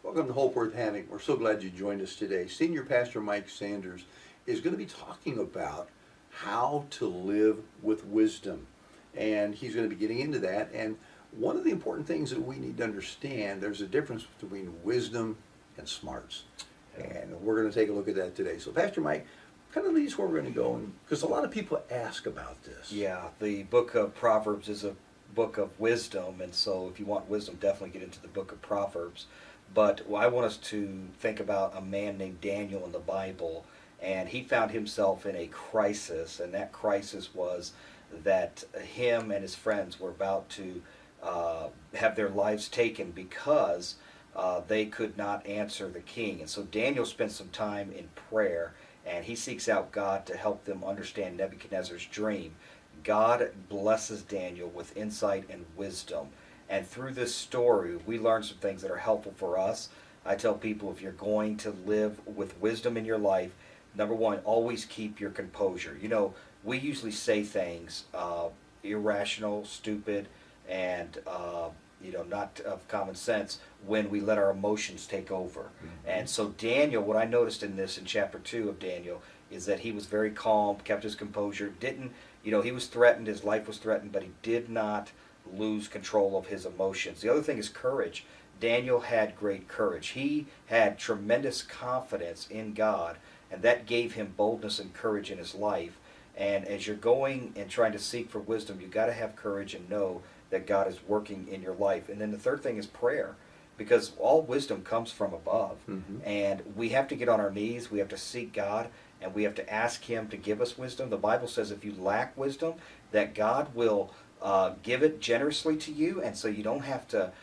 Welcome to Hope Worth Having. We're so glad you joined us today. Senior Pastor Mike Sanders is going to be talking about how to live with wisdom. And he's going to be getting into that. And one of the important things that we need to understand, there's a difference between wisdom and smarts. And we're going to take a look at that today. So Pastor Mike, kind of lead us where we're going to go, because a lot of people ask about this. Yeah, the book of Proverbs is a book of wisdom, and so if you want wisdom, definitely get into the book of Proverbs. But I want us to think about a man named Daniel in the Bible, and he found himself in a crisis, and that crisis was that him and his friends were about to have their lives taken because they could not answer the king. And so Daniel spent some time in prayer, and he seeks out God to help them understand Nebuchadnezzar's dream. God blesses Daniel with insight and wisdom. And through this story, we learn some things that are helpful for us. I tell people, if you're going to live with wisdom in your life, number one, always keep your composure. You know, we usually say things irrational, stupid, and not of common sense when we let our emotions take over. Mm-hmm. And so Daniel, what I noticed in chapter 2 of Daniel, is that he was very calm, kept his composure, he was threatened, his life was threatened, but he did not lose control of his emotions. The other thing is courage. Daniel had great courage. He had tremendous confidence in God, and that gave him boldness and courage in his life. And as you're going and trying to seek for wisdom, you've got to have courage and know that God is working in your life. And then the third thing is prayer, because all wisdom comes from above. Mm-hmm. And we have to get on our knees, we have to seek God, and we have to ask Him to give us wisdom. The Bible says if you lack wisdom, that God will give it generously to you, and so you don't have to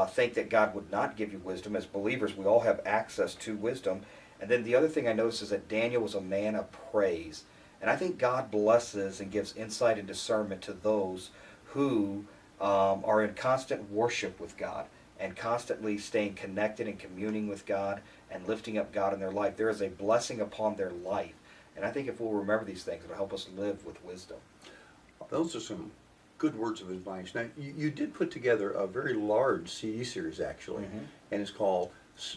think that God would not give you wisdom. As believers, we all have access to wisdom. And then the other thing I noticed is that Daniel was a man of praise. And I think God blesses and gives insight and discernment to those who are in constant worship with God and constantly staying connected and communing with God and lifting up God in their life. There is a blessing upon their life. And I think if we'll remember these things, it'll help us live with wisdom. Those are some good words of advice. Now, you did put together a very large CD series, actually, mm-hmm. and it's called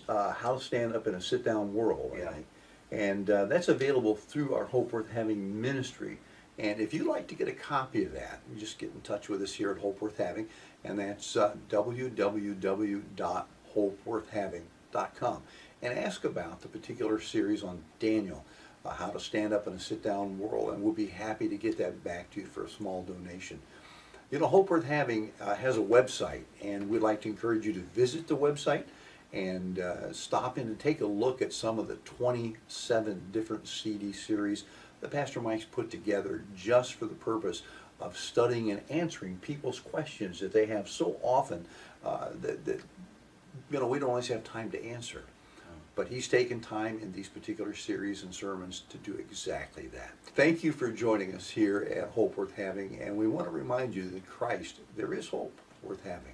How to Stand Up in a Sit-Down World, I think. And that's available through our Hope Worth Having ministry. And if you'd like to get a copy of that, you just get in touch with us here at Hope Worth Having, and that's www.hopeworthhaving.com. And ask about the particular series on Daniel, How to Stand Up in a Sit-Down World, and we'll be happy to get that back to you for a small donation. You know, Hope Worth Having has a website, and we'd like to encourage you to visit the website and stop in and take a look at some of the 27 different CD series that Pastor Mike's put together just for the purpose of studying and answering people's questions that they have so often that we don't always have time to answer. But he's taken time in these particular series and sermons to do exactly that. Thank you for joining us here at Hope Worth Having, and we want to remind you that Christ, there is hope worth having.